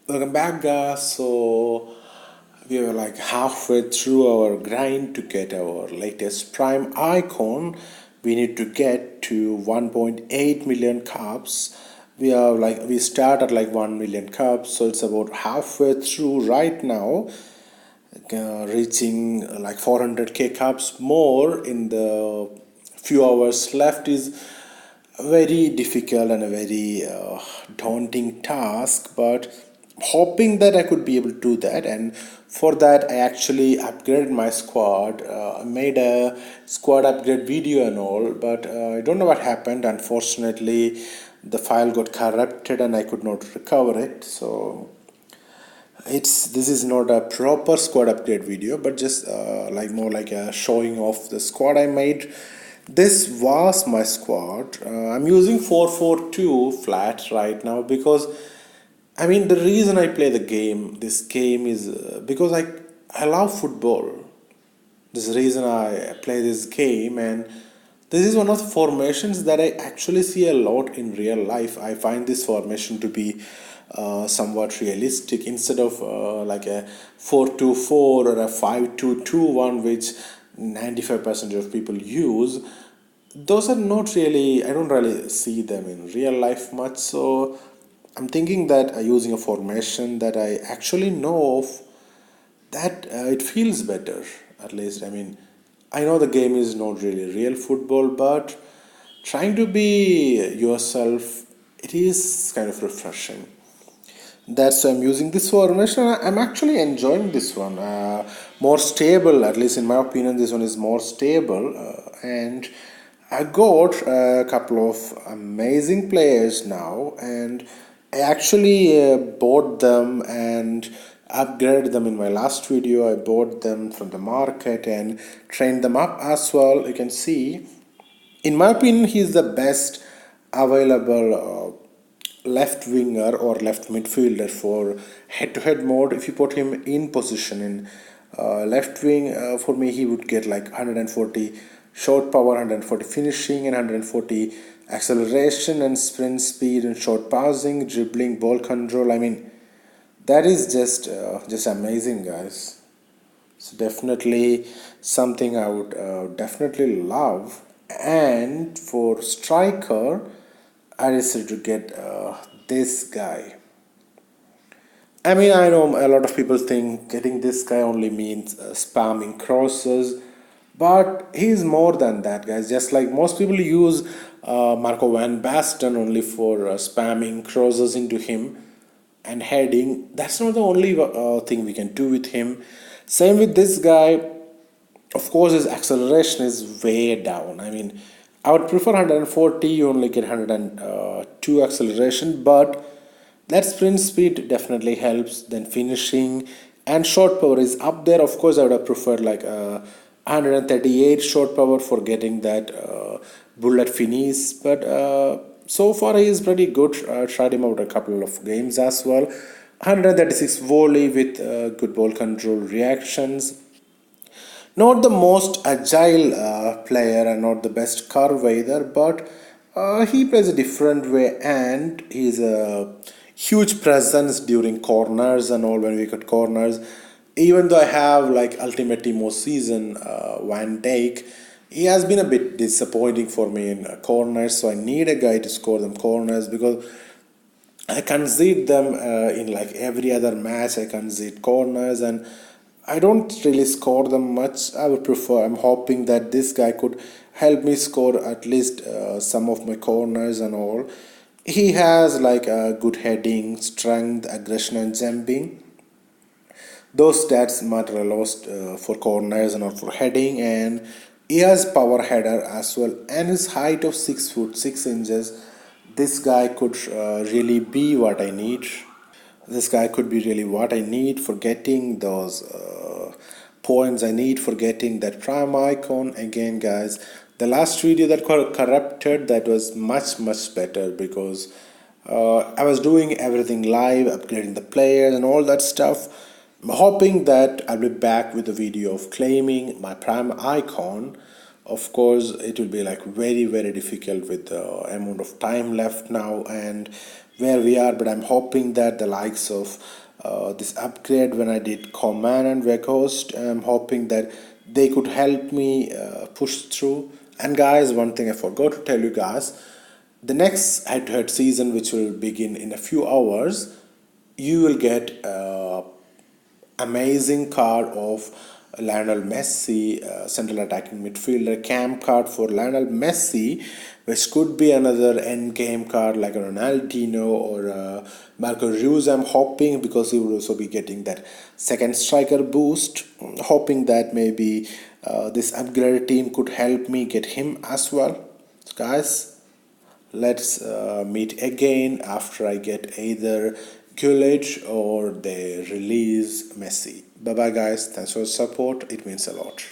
Welcome back, guys. So we were like halfway through our grind to get our latest prime icon. We need to get to 1.8 million cups. We start at like 1 million cups, so it's about halfway through right now, reaching like 400k cups more in the few hours left is very difficult and a very daunting task, but hoping that I could be able to do that. And for that I actually upgraded my squad. I made a squad upgrade video and all, but I don't know what happened. Unfortunately, the file got corrupted and I could not recover it. So this is not a proper squad update video, but just like more like a showing off the squad I made. This was my squad. I'm using 442 flat right now because I mean the reason I play this game is because I love football. This is the reason I play this game, and this is one of the formations that I actually see a lot in real life. I find this formation to be somewhat realistic instead of like a 4-2-4 or a 5-2-2-1, which 95% of people use. Those are not really, I don't really see them in real life much. So I'm thinking that using a formation that I actually know of, that it feels better. At least I mean, I know the game is not really real football, but trying to be yourself, it is kind of refreshing. That's why I'm using this formation. I'm actually enjoying this one, more stable, at least in my opinion. This one is more stable, and I got a couple of amazing players now, and I actually bought them and upgraded them in my last video. I bought them from the market and trained them up as well. You can see, in my opinion, he's the best available left winger or left midfielder for head-to-head mode. If you put him in position in left wing, for me he would get like 140 short power, 140 finishing, and 140 acceleration and sprint speed and short passing, dribbling, ball control. I mean, that is just amazing, guys. So definitely something I would definitely love. And for striker, I decided to get this guy. I mean, I know a lot of people think getting this guy only means spamming crosses, but he's more than that, guys. Just like most people use Marco Van Basten only for spamming crosses into him and heading. That's not the only thing we can do with him. Same with this guy. Of course, his acceleration is way down. I mean, I would prefer 140. You only get 102 acceleration, but that sprint speed definitely helps. Then finishing and short power is up there. Of course, I would have preferred like 138 short power for getting that bullet finish, but so far he is pretty good. Tried him out a couple of games as well. 136 volley with good ball control reactions. Not the most agile player and not the best curve either, but he plays a different way, and he's a huge presence during corners and all when we cut corners. Even though I have like Ultimate Team season Van Dijk, he has been a bit disappointing for me in corners, so I need a guy to score them corners because I concede them in like every other match. I concede corners and I don't really score them much. I would prefer, I'm hoping that this guy could help me score at least some of my corners and all. He has like a good heading, strength, aggression, and jumping. Those stats matter a lot for corners and not for heading, and he has power header as well. And his height of 6 foot 6 inches, this guy could really be what I need. This guy could be really what I need for getting those points I need for getting that prime icon. Again, guys, the last video that got corrupted, that was much better because I was doing everything live, upgrading the players and all that stuff. I'm hoping that I'll be back with a video of claiming my prime icon Of course it will be like very difficult with the amount of time left now and where we are, but I'm hoping that the likes of this upgrade when I did command and web host, I'm hoping that they could help me push through. And guys, one thing I forgot to tell you guys, the next head-to-head season, which will begin in a few hours, you will get amazing card of Lionel Messi, central attacking midfielder, CAM card for Lionel Messi, which could be another end game card like a Ronaldinho or Marco Reus. I'm hoping because he will also be getting that second striker boost. Hoping that maybe this upgraded team could help me get him as well. So guys, let's meet again after I get either Gullit or they release Messi. Bye bye, guys. Thanks for the support. It means a lot.